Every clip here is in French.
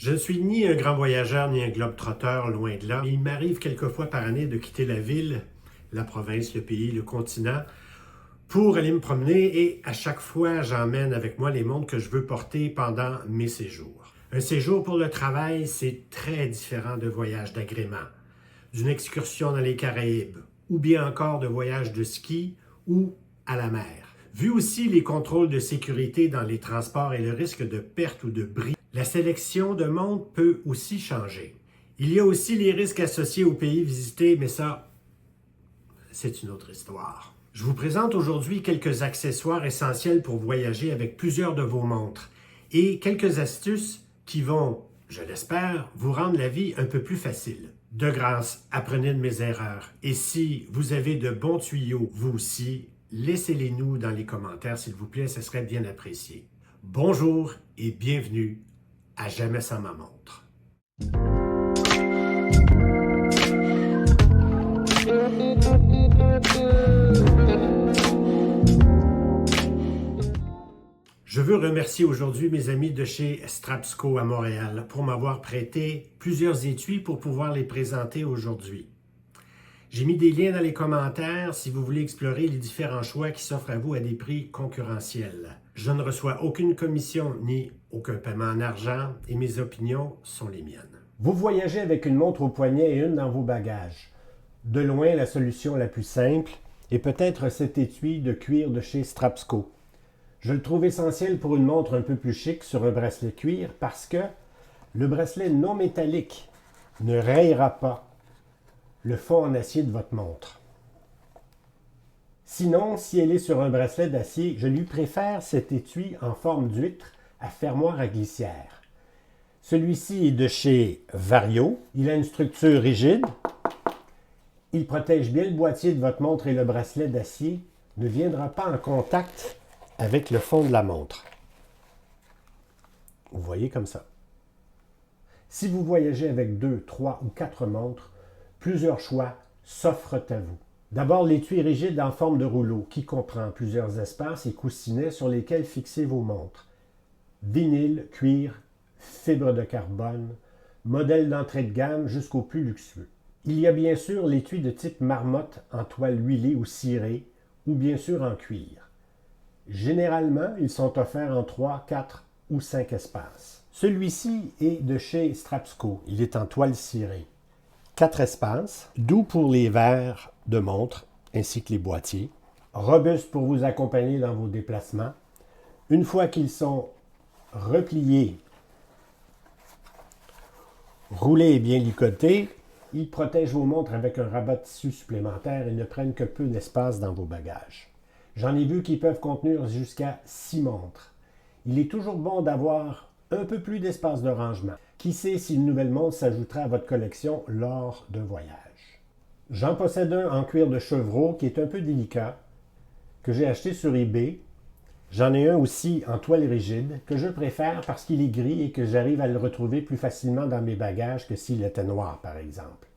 Je ne suis ni un grand voyageur ni un globe-trotteur, loin de là. Il m'arrive quelques fois par année de quitter la ville, la province, le pays, le continent, pour aller me promener et à chaque fois, j'emmène avec moi les montres que je veux porter pendant mes séjours. Un séjour pour le travail, c'est très différent de voyage d'agrément, d'une excursion dans les Caraïbes ou bien encore de voyage de ski ou à la mer. Vu aussi les contrôles de sécurité dans les transports et le risque de perte ou de bris, la sélection de montres peut aussi changer. Il y a aussi les risques associés au pays visité, mais ça, c'est une autre histoire. Je vous présente aujourd'hui quelques accessoires essentiels pour voyager avec plusieurs de vos montres et quelques astuces qui vont, je l'espère, vous rendre la vie un peu plus facile. De grâce, apprenez de mes erreurs et si vous avez de bons tuyaux, vous aussi, laissez-les nous dans les commentaires, s'il vous plaît, ce serait bien apprécié. Bonjour et bienvenue à Jamais sans ma montre. Je veux remercier aujourd'hui mes amis de chez Strapsco à Montréal pour m'avoir prêté plusieurs étuis pour pouvoir les présenter aujourd'hui. J'ai mis des liens dans les commentaires si vous voulez explorer les différents choix qui s'offrent à vous à des prix concurrentiels. Je ne reçois aucune commission ni aucun paiement en argent et mes opinions sont les miennes. Vous voyagez avec une montre au poignet et une dans vos bagages. De loin, la solution la plus simple est peut-être cet étui de cuir de chez Strapsco. Je le trouve essentiel pour une montre un peu plus chic sur un bracelet cuir parce que le bracelet non métallique ne rayera pas le fond en acier de votre montre. Sinon, si elle est sur un bracelet d'acier, je lui préfère cet étui en forme d'huître à fermoir à glissière. Celui-ci est de chez Vario. Il a une structure rigide. Il protège bien le boîtier de votre montre et le bracelet d'acier ne viendra pas en contact avec le fond de la montre. Vous voyez comme ça. Si vous voyagez avec 2, 3 ou 4 montres, plusieurs choix s'offrent à vous. D'abord, l'étui rigide en forme de rouleau qui comprend plusieurs espaces et coussinets sur lesquels fixer vos montres. Vinyle, cuir, fibre de carbone, modèle d'entrée de gamme jusqu'au plus luxueux. Il y a bien sûr l'étui de type marmotte en toile huilée ou cirée ou bien sûr en cuir. Généralement, ils sont offerts en 3, 4 ou 5 espaces. Celui-ci est de chez Strapsco. Il est en toile cirée. 4 espaces, doux pour les verres de montre ainsi que les boîtiers, robuste pour vous accompagner dans vos déplacements. Une fois qu'ils sont repliés, roulés et bien licotés, ils protègent vos montres avec un rabat de tissu supplémentaire et ne prennent que peu d'espace dans vos bagages. J'en ai vu qui peuvent contenir jusqu'à 6 montres. Il est toujours bon d'avoir un peu plus d'espace de rangement. Qui sait si une nouvelle montre s'ajoutera à votre collection lors d'un voyage. J'en possède un en cuir de chevreau qui est un peu délicat, que j'ai acheté sur eBay. J'en ai un aussi en toile rigide, que je préfère parce qu'il est gris et que j'arrive à le retrouver plus facilement dans mes bagages que s'il était noir, par exemple.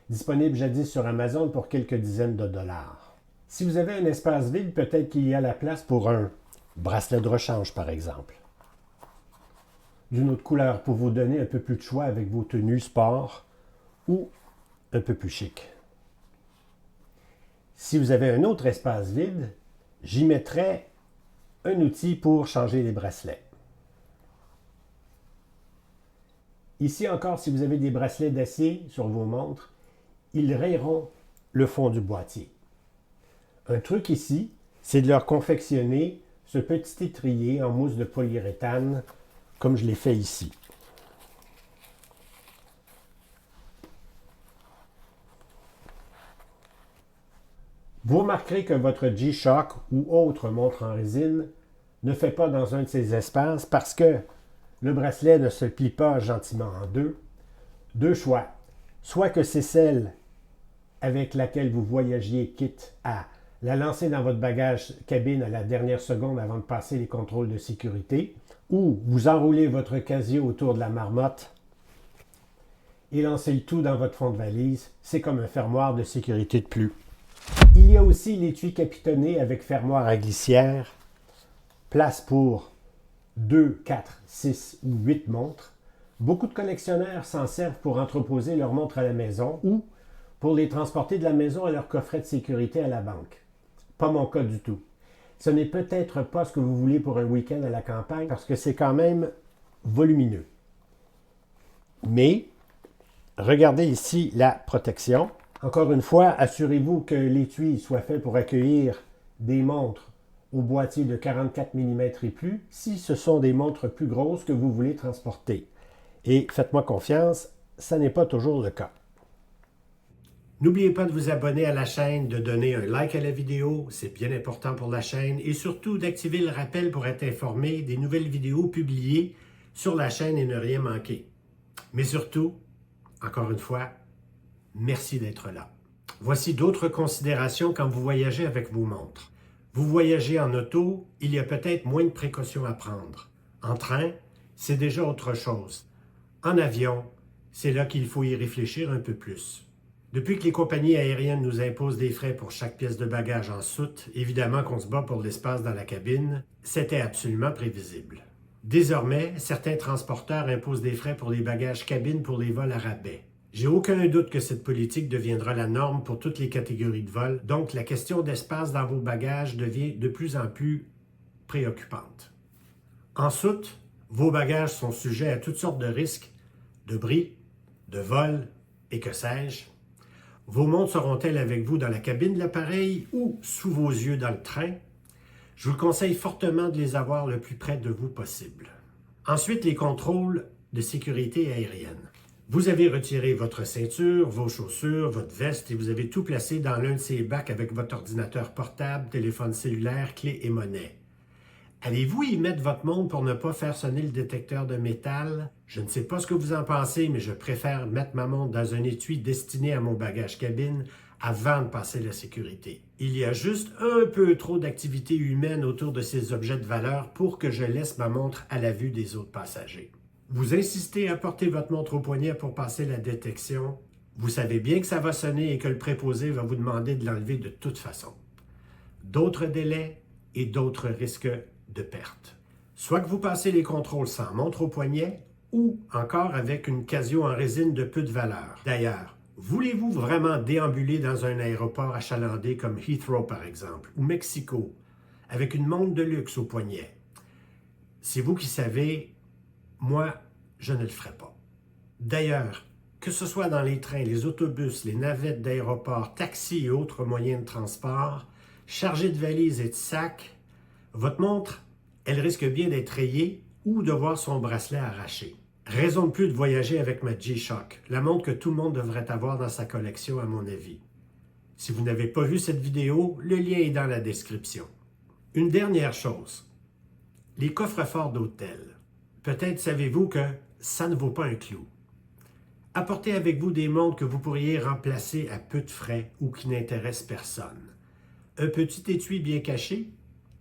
Disponible jadis sur Amazon pour quelques dizaines de dollars. Si vous avez un espace vide, peut-être qu'il y a la place pour un bracelet de rechange, par exemple. D'une autre couleur pour vous donner un peu plus de choix avec vos tenues sport ou un peu plus chic. Si vous avez un autre espace vide, j'y mettrai un outil pour changer les bracelets. Ici encore, si vous avez des bracelets d'acier sur vos montres, ils rayeront le fond du boîtier. Un truc ici, c'est de leur confectionner ce petit étrier en mousse de polyuréthane, comme je l'ai fait ici. Vous remarquerez que votre G-Shock ou autre montre en résine ne fait pas dans un de ces espaces parce que le bracelet ne se plie pas gentiment en deux. Deux choix. Soit que c'est celle avec laquelle vous voyagiez quitte à la lancer dans votre bagage cabine à la dernière seconde avant de passer les contrôles de sécurité, ou vous enroulez votre Casio autour de la marmotte et lancez le tout dans votre fond de valise. C'est comme un fermoir de sécurité de plus. Il y a aussi l'étui capitonné avec fermoir à glissière, place pour 2, 4, 6 ou 8 montres. Beaucoup de collectionneurs s'en servent pour entreposer leurs montres à la maison ou pour les transporter de la maison à leur coffret de sécurité à la banque. Pas mon cas du tout. Ce n'est peut-être pas ce que vous voulez pour un week-end à la campagne parce que c'est quand même volumineux. Mais, regardez ici la protection. Encore une fois, assurez-vous que l'étui soit fait pour accueillir des montres au boîtier de 44 mm et plus si ce sont des montres plus grosses que vous voulez transporter. Et faites-moi confiance, ça n'est pas toujours le cas. N'oubliez pas de vous abonner à la chaîne, de donner un like à la vidéo, c'est bien important pour la chaîne, et surtout d'activer le rappel pour être informé des nouvelles vidéos publiées sur la chaîne et ne rien manquer. Mais surtout, encore une fois, merci d'être là. Voici d'autres considérations quand vous voyagez avec vos montres. Vous voyagez en auto, il y a peut-être moins de précautions à prendre. En train, c'est déjà autre chose. En avion, c'est là qu'il faut y réfléchir un peu plus. Depuis que les compagnies aériennes nous imposent des frais pour chaque pièce de bagage en soute, évidemment qu'on se bat pour l'espace dans la cabine, c'était absolument prévisible. Désormais, certains transporteurs imposent des frais pour les bagages cabine pour les vols à rabais. J'ai aucun doute que cette politique deviendra la norme pour toutes les catégories de vols, donc la question d'espace dans vos bagages devient de plus en plus préoccupante. En soute, vos bagages sont sujets à toutes sortes de risques, de bris, de vol et que sais-je. Vos montres seront-elles avec vous dans la cabine de l'appareil ou sous vos yeux dans le train? Je vous conseille fortement de les avoir le plus près de vous possible. Ensuite, les contrôles de sécurité aérienne. Vous avez retiré votre ceinture, vos chaussures, votre veste et vous avez tout placé dans l'un de ces bacs avec votre ordinateur portable, téléphone cellulaire, clé et monnaie. Allez-vous y mettre votre montre pour ne pas faire sonner le détecteur de métal? Je ne sais pas ce que vous en pensez, mais je préfère mettre ma montre dans un étui destiné à mon bagage cabine avant de passer la sécurité. Il y a juste un peu trop d'activité humaine autour de ces objets de valeur pour que je laisse ma montre à la vue des autres passagers. Vous insistez à porter votre montre au poignet pour passer la détection. Vous savez bien que ça va sonner et que le préposé va vous demander de l'enlever de toute façon. D'autres délais et d'autres risques de perte. Soit que vous passez les contrôles sans montre au poignet ou encore avec une Casio en résine de peu de valeur. D'ailleurs, voulez-vous vraiment déambuler dans un aéroport achalandé comme Heathrow par exemple, ou Mexico, avec une montre de luxe au poignet? C'est vous qui savez, moi, je ne le ferai pas. D'ailleurs, que ce soit dans les trains, les autobus, les navettes d'aéroport, taxis et autres moyens de transport, chargés de valises et de sacs, votre montre, elle risque bien d'être rayée ou de voir son bracelet arraché. Raison de plus de voyager avec ma G-Shock, la montre que tout le monde devrait avoir dans sa collection à mon avis. Si vous n'avez pas vu cette vidéo, le lien est dans la description. Une dernière chose, les coffres-forts d'hôtel. Peut-être savez-vous que ça ne vaut pas un clou. Apportez avec vous des montres que vous pourriez remplacer à peu de frais ou qui n'intéressent personne. Un petit étui bien caché,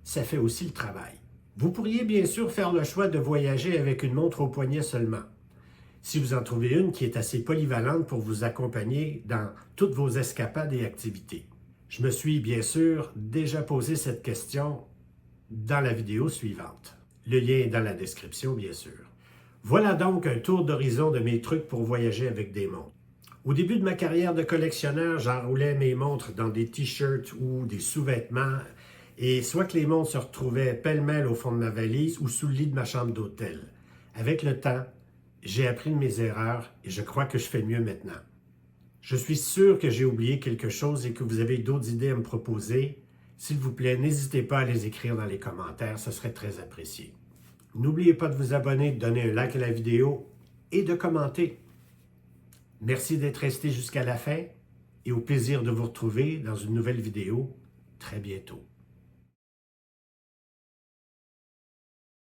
ça fait aussi le travail. Vous pourriez bien sûr faire le choix de voyager avec une montre au poignet seulement. Si vous en trouvez une qui est assez polyvalente pour vous accompagner dans toutes vos escapades et activités. Je me suis bien sûr déjà posé cette question dans la vidéo suivante. Le lien est dans la description, bien sûr. Voilà donc un tour d'horizon de mes trucs pour voyager avec des montres. Au début de ma carrière de collectionneur, j'enroulais mes montres dans des t-shirts ou des sous-vêtements et soit que les montres se retrouvaient pêle-mêle au fond de ma valise ou sous le lit de ma chambre d'hôtel. Avec le temps, j'ai appris de mes erreurs et je crois que je fais mieux maintenant. Je suis sûr que j'ai oublié quelque chose et que vous avez d'autres idées à me proposer. S'il vous plaît, n'hésitez pas à les écrire dans les commentaires, ce serait très apprécié. N'oubliez pas de vous abonner, de donner un like à la vidéo et de commenter. Merci d'être resté jusqu'à la fin et au plaisir de vous retrouver dans une nouvelle vidéo très bientôt.